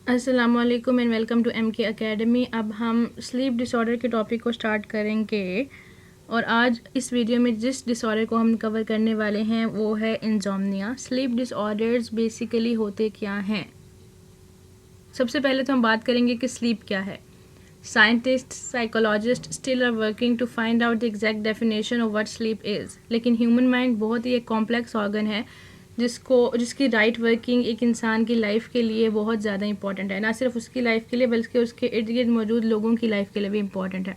अस्सलामुअलैकुम and welcome to M के academy. अब हम स्लीप डिसऑर्डर के टॉपिक को स्टार्ट करेंगे और आज इस वीडियो में जिस डिसऑर्डर को हम कवर करने वाले हैं वो है इंसोम्निया। स्लीप डिसऑर्डर्स बेसिकली होते क्या हैं? सबसे पहले तो हम बात करेंगे कि स्लीप क्या है। Scientist psychologist still are working to find out the exact definition of what sleep is. लेकिन ह्यूमन माइंड बहुत ही एक कॉम्प्लेक्स ऑर्गन है जिसकी राइट वर्किंग एक इंसान की लाइफ के लिए बहुत ज़्यादा इंपॉर्टेंट है। ना सिर्फ उसकी लाइफ के लिए बल्कि उसके इर्द गिर्द मौजूद लोगों की लाइफ के लिए भी इंपॉर्टेंट है।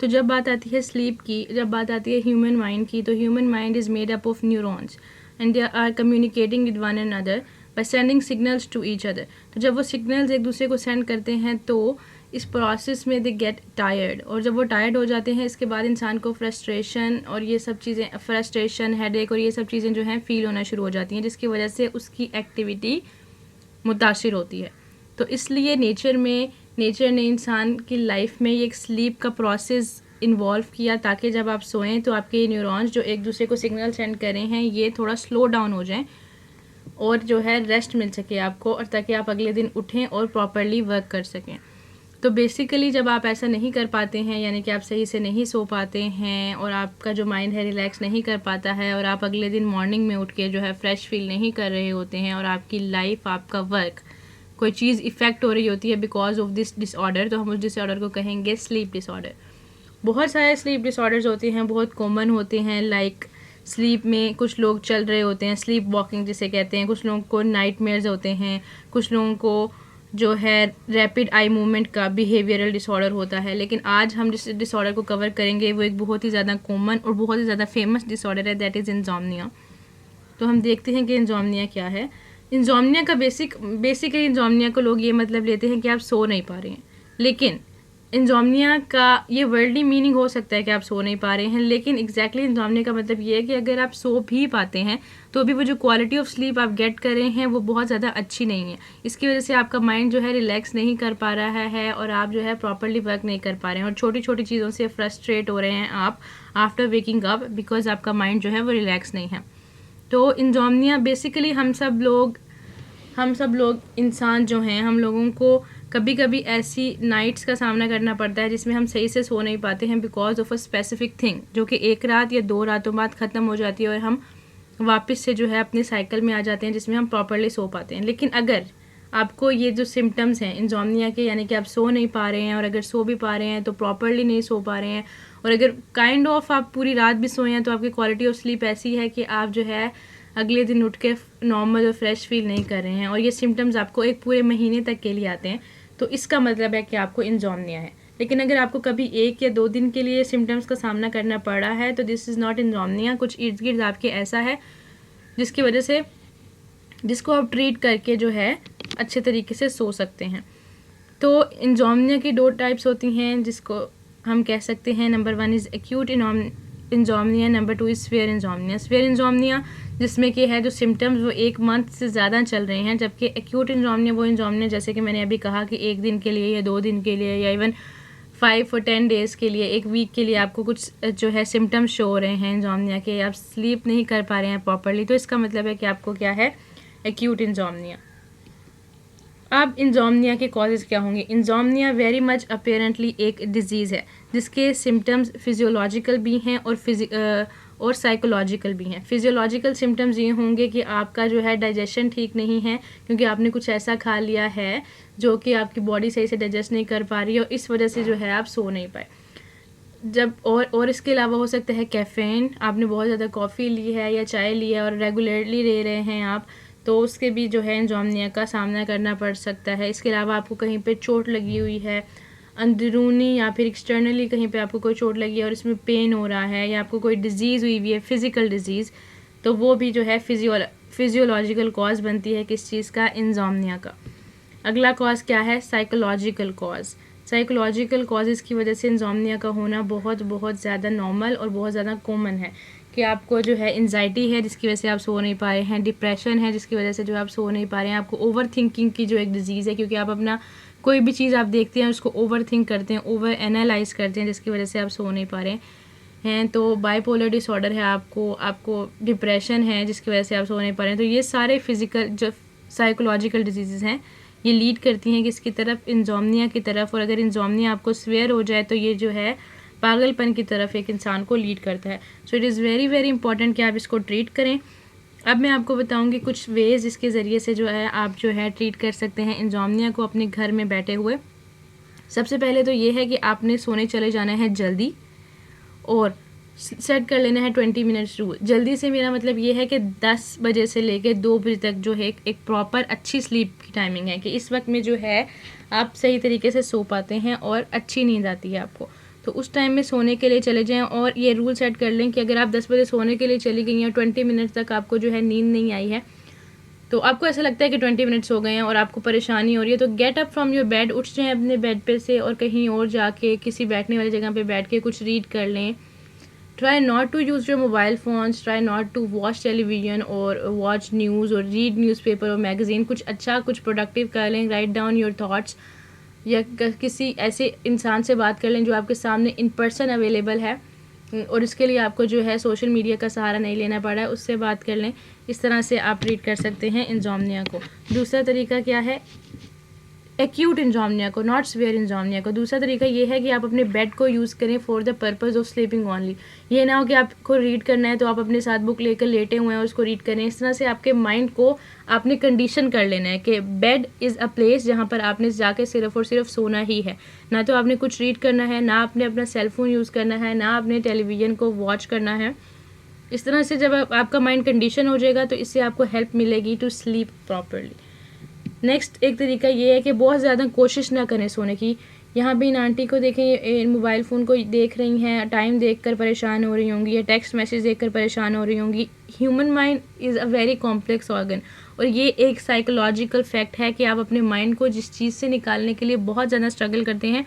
तो जब बात आती है स्लीप की, जब बात आती है ह्यूमन माइंड की, तो human mind is made up of neurons and they are communicating with one another by sending signals to each other. तो जब वो सिग्नल्स एक दूसरे को सेंड करते हैं तो इस प्रोसेस में दे गेट टायर्ड, और जब वो टायर्ड हो जाते हैं इसके बाद इंसान को फ्रस्ट्रेशन और ये सब चीज़ें, फ्रस्ट्रेशन, हेडेक और ये सब चीज़ें जो हैं फ़ील होना शुरू हो जाती हैं, जिसकी वजह से उसकी एक्टिविटी मुतासिर होती है। तो इसलिए नेचर ने इंसान की लाइफ में एक स्लीप का प्रोसेस इन्वॉल्व किया ताकि जब आप सोएं तो आपके न्यूरॉन्स जो एक दूसरे को सिग्नल सेंड कर रहे हैं ये थोड़ा स्लो डाउन हो जाएं और जो है रेस्ट मिल सके आपको, और ताकि आप अगले दिन उठें और प्रॉपरली वर्क कर सकें। तो बेसिकली जब आप ऐसा नहीं कर पाते हैं, यानी कि आप सही से नहीं सो पाते हैं और आपका जो माइंड है रिलैक्स नहीं कर पाता है और आप अगले दिन मॉर्निंग में उठ के जो है फ्रेश फील नहीं कर रहे होते हैं और आपकी लाइफ, आपका वर्क, कोई चीज़ इफ़ेक्ट हो रही होती है बिकॉज ऑफ दिस डिसऑर्डर, तो हम उस डिसऑर्डर को कहेंगे स्लीप डिसऑर्डर। बहुत सारे स्लीप डिसऑर्डर्स होते हैं, बहुत कॉमन होते हैं। लाइक स्लीप में कुछ लोग चल रहे होते हैं, स्लीप वॉकिंग जिसे कहते हैं, कुछ लोगों को नाइटमेयर्स होते हैं, कुछ लोगों को जो है रैपिड आई मूवमेंट का बिहेवियरल डिसऑर्डर होता है। लेकिन आज हम जिस डिसऑर्डर को कवर करेंगे वो एक बहुत ही ज़्यादा कॉमन और बहुत ही ज़्यादा फेमस डिसऑर्डर है, दैट इज़ इंसोम्निया। तो हम देखते हैं कि इंसोम्निया क्या है। इंसोम्निया का बेसिकली इंसोम्निया को लोग ये मतलब लेते हैं कि आप सो नहीं पा रहे हैं, लेकिन इंसोम्निया का ये वर्ल्डली मीनिंग हो सकता है कि आप सो नहीं पा रहे हैं, लेकिन एग्जैक्टली इंसोम्निया का मतलब ये है कि अगर आप सो भी पाते हैं तो भी वो जो क्वालिटी ऑफ स्लीप आप गेट कर रहे हैं वो बहुत ज़्यादा अच्छी नहीं है। इसकी वजह से आपका माइंड जो है रिलैक्स नहीं कर पा रहा है और आप जो है प्रॉपरली वर्क नहीं कर पा रहे हैं और छोटी छोटी चीज़ों से फ्रस्ट्रेट हो रहे हैं आप आफ्टर वेकिंग अप, बिकॉज आपका माइंड जो है वो रिलैक्स नहीं है। तो इंसोम्निया बेसिकली हम सब लोग इंसान जो हैं, हम लोगों को कभी कभी ऐसी नाइट्स का सामना करना पड़ता है जिसमें हम सही से सो नहीं पाते हैं because of a specific thing, जो कि एक रात या 2 रातों बाद ख़त्म हो जाती है और हम वापस से जो है अपने साइकिल में आ जाते हैं जिसमें हम प्रॉपरली सो पाते हैं। लेकिन अगर आपको ये जो सिम्टम्स हैं इंसोम्निया के, यानी कि आप सो नहीं पा रहे हैं और अगर सो भी पा रहे हैं तो प्रॉपरली नहीं सो पा रहे हैं, और अगर काइंड ऑफ आप पूरी रात भी सोए हैं तो आपकी क्वालिटी ऑफ स्लीप ऐसी है कि आप जो है अगले दिन उठ के नॉर्मल और फ्रेश फील नहीं कर रहे हैं और ये सिम्टम्स आपको एक पूरे महीने तक के लिए आते हैं, तो इसका मतलब है कि आपको इंसोम्निया है। लेकिन अगर आपको कभी 1 या 2 दिन के लिए सिम्टम्स का सामना करना पड़ा है तो दिस इज़ नॉट इंसोम्निया। कुछ इर्द गिर्द आपके ऐसा है जिसकी वजह से, जिसको आप ट्रीट करके जो है अच्छे तरीके से सो सकते हैं। तो इंसोम्निया की 2 टाइप्स होती हैं जिसको हम कह सकते हैं, number 1 is acute insomnia, number 2 is sphere insomnia. Sphere insomnia जिसमें कि है जो सिम्टम्स वो 1 मंथ से ज़्यादा चल रहे हैं, जबकि एक्यूट इंसोम्निया वो इंसोम्निया जैसे कि मैंने अभी कहा कि 1 दिन के लिए या 2 दिन के लिए या इवन 5 और 10 डेज़ के लिए, 1 वीक के लिए आपको कुछ जो है सिम्टम्स शो हो रहे हैं इंसोम्निया के, आप स्लीप नहीं कर पा रहे हैं प्रॉपरली, तो इसका मतलब है कि आपको क्या है, एक्यूट इंसोम्निया। अब इंसोम्निया के कॉजेज़ क्या होंगे? इंसोम्निया वेरी मच अपेरेंटली एक डिजीज़ है जिसके सिम्टम्स फिजियोलॉजिकल भी हैं और साइकोलॉजिकल भी हैं। फिजियोलॉजिकल सिम्टम्स ये होंगे कि आपका जो है डाइजेशन ठीक नहीं है, क्योंकि आपने कुछ ऐसा खा लिया है जो कि आपकी बॉडी सही से डाइजेस्ट नहीं कर पा रही है और इस वजह से जो है आप सो नहीं पाए। जब और इसके अलावा हो सकता है कैफ़ीन, आपने बहुत ज़्यादा कॉफ़ी ली है या चाय ली है और रेगुलरली ले रहे हैं आप, तो उसके भी जो है इंसोम्निया का सामना करना पड़ सकता है। इसके अलावा आपको कहीं पे चोट लगी हुई है, अंदरूनी या फिर एक्सटर्नली कहीं पे आपको कोई चोट लगी है और इसमें पेन हो रहा है, या आपको कोई डिज़ीज़ हुई हुई है, फिज़िकल डिज़ीज़, तो वो भी जो है फिजियोलॉजिकल कॉज बनती है किस चीज़ का, इंसोम्निया का। अगला कॉज क्या है, साइकोलॉजिकल कॉज। साइकोलॉजिकल कॉजेज़ की वजह से इंसोम्निया का होना बहुत बहुत ज़्यादा नॉर्मल और बहुत ज़्यादा कॉमन है कि आपको जो है एंजाइटी है जिसकी वजह से आप सो नहीं पा रहे हैं, डिप्रेशन है जिसकी वजह से जो आप सो नहीं पा रहे हैं, आपको ओवर थिंकिंग की जो एक डिज़ीज़ है, क्योंकि आप अपना कोई भी चीज़ आप देखते हैं उसको ओवर थिंक करते हैं, ओवर एनालाइज करते हैं, जिसकी वजह से आप सो नहीं पा रहे हैं। तो बाइपोलर डिसऑर्डर है, आपको डिप्रेशन है जिसकी वजह से आप सो नहीं पा रहे हैं। तो ये सारे फिज़िकल जो साइकोलॉजिकल डिजीज़ हैं ये लीड करती हैं किसकी तरफ, इंजोमनिया की तरफ। और अगर इंजोमनिया आपको स्वेयर हो जाए तो ये जो है पागलपन की तरफ एक इंसान को लीड करता है। So it is very very important कि आप इसको ट्रीट करें। अब मैं आपको बताऊंगी कुछ वेज़ जिसके ज़रिए से जो है आप जो है ट्रीट कर सकते हैं इंजोमनिया को अपने घर में बैठे हुए। सबसे पहले तो ये है कि आपने सोने चले जाना है जल्दी और सेट कर लेना है 20 मिनट्स रूल। जल्दी से मेरा मतलब ये है कि 10 बजे से लेकर 2 बजे तक जो है एक प्रॉपर अच्छी स्लीप की टाइमिंग है कि इस वक्त में जो है आप सही तरीके से सो पाते हैं और अच्छी नींद आती है आपको। तो उस टाइम में सोने के लिए चले जाएं और ये रूल सेट कर लें कि अगर आप 10 बजे सोने के लिए चली गई हैं और 20 मिनट तक आपको जो है नींद नहीं आई है, तो आपको ऐसा लगता है कि 20 मिनट्स हो गए हैं और आपको परेशानी हो रही है, तो get up from your bed, उठ जाएं अपने बेड पे से और कहीं और जाके किसी बैठने वाली जगह पे बैठ के कुछ रीड कर लें। Try not to use your mobile phones, try not to watch television or watch news or read newspaper or magazine. कुछ अच्छा कुछ प्रोडक्टिव कर लें, राइट डाउन योर थाट्स, या किसी ऐसे इंसान से बात कर लें जो आपके सामने इन पर्सन अवेलेबल है और इसके लिए आपको जो है सोशल मीडिया का सहारा नहीं लेना पड़ा है, उससे बात कर लें। इस तरह से आप ट्रीट कर सकते हैं इंजोमनिया को। दूसरा तरीका क्या है, एक्यूट इंजोमनिया को, नॉट सीवियर इंजोमनिया को। दूसरा तरीका ये है कि आप अपने बेड को यूज़ करें for the purpose of sleeping only. ये ना हो कि आपको रीड करना है तो आप अपने साथ बुक लेकर लेटे हुए हैं और उसको रीड करें। इस तरह से आपके माइंड को आपने कंडीशन कर लेना है कि बेड इज़ अ प्लेस जहाँ पर आपने जाके सिर्फ और सिर्फ सोना ही है। ना तो आपने कुछ रीड करना है, ना आपने अपना सेलफोन यूज़ करना है, ना आपने टेलीविज़न को वॉच करना है। इस तरह से जब आपका माइंड कंडीशन हो जाएगा तो इससे आपको हेल्प मिलेगी टू स्लीप प्रॉपरली। नेक्स्ट एक तरीका ये है कि बहुत ज़्यादा कोशिश ना करें सोने की। यहाँ भी इन आंटी को देखें, मोबाइल फ़ोन को देख रही हैं, टाइम देखकर परेशान हो रही होंगी या टेक्स्ट मैसेज देखकर परेशान हो रही होंगी। Human mind is a very complex organ और ये एक साइकोलॉजिकल फैक्ट है कि आप अपने माइंड को जिस चीज़ से निकालने के लिए बहुत ज़्यादा स्ट्रगल करते हैं,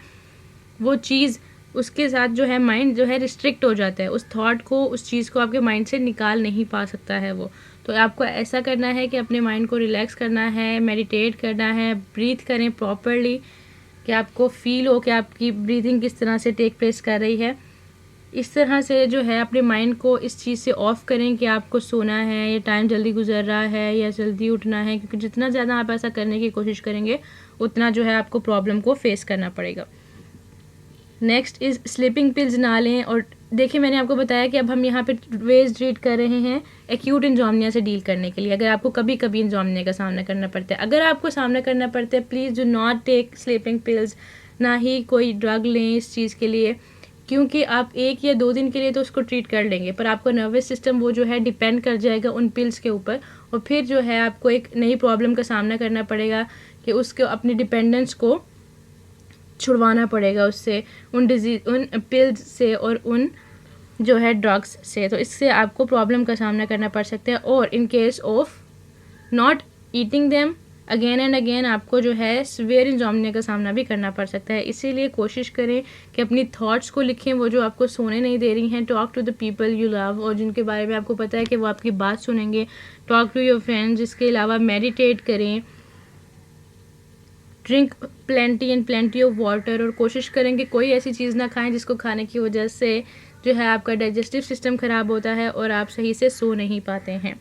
वो चीज़ उसके साथ जो है माइंड जो है रिस्ट्रिक्ट हो जाता है। उस थॉट को, उस चीज़ को आपके माइंड से निकाल नहीं पा सकता है वो। तो आपको ऐसा करना है कि अपने माइंड को रिलैक्स करना है, मेडिटेट करना है, ब्रीथ करें प्रॉपरली कि आपको फील हो कि आपकी ब्रीथिंग किस तरह से टेक प्लेस कर रही है। इस तरह से जो है अपने माइंड को इस चीज़ से ऑफ करें कि आपको सोना है या टाइम जल्दी गुजर रहा है या जल्दी उठना है, क्योंकि जितना ज़्यादा आप ऐसा करने की कोशिश करेंगे उतना जो है आपको प्रॉब्लम को फेस करना पड़ेगा। नेक्स्ट इज़ स्लीपिंग पिल्स ना लें। और देखिए मैंने आपको बताया कि अब हम यहाँ पे वेज ट्रीट कर रहे हैं एक्यूट इंजोमनिया से डील करने के लिए। अगर आपको कभी कभी इंजोमनिया का सामना करना पड़ता है, अगर आपको सामना करना पड़ता है, please do not take sleeping pills, ना ही कोई ड्रग लें इस चीज़ के लिए, क्योंकि आप 1 या 2 दिन के लिए तो उसको ट्रीट कर लेंगे पर आपका नर्वस सिस्टम वो जो है डिपेंड कर जाएगा उन पिल्स के ऊपर और फिर जो है आपको एक नई प्रॉब्लम का सामना करना पड़ेगा कि उसको अपनी डिपेंडेंस को छुड़वाना पड़ेगा उससे, उन पिल्स से और उन जो है ड्रग्स से। तो इससे आपको प्रॉब्लम का सामना करना पड़ सकता है और in case of not eating them again and again आपको जो है सीवियर इंजोमनिया का सामना भी करना पड़ सकता है। इसीलिए कोशिश करें कि अपनी थॉट्स को लिखें, वो जो आपको सोने नहीं दे रही हैं। Talk to the people you love और जिनके बारे में आपको पता है कि वो आपकी बात सुनेंगे। Talk to your friends. इसके अलावा मेडिटेट करें, drink plenty and plenty of water और कोशिश करें कि कोई ऐसी चीज़ ना खाएं जिसको खाने की वजह से जो है आपका डाइजेस्टिव सिस्टम ख़राब होता है और आप सही से सो नहीं पाते हैं।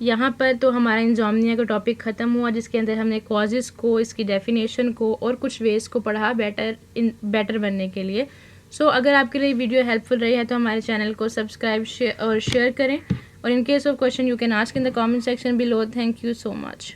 यहाँ पर तो हमारा इंजोमनिया का टॉपिक ख़त्म हुआ जिसके अंदर हमने कॉजेज़ को, इसकी डेफिनेशन को और कुछ वेज को पढ़ा बेटर बनने के लिए। सो अगर आपके लिए वीडियो हेल्पफुल रही है तो हमारे चैनल को सब्सक्राइब और शेयर करें और in case of question you can ask in the comment section below. Thank you so much.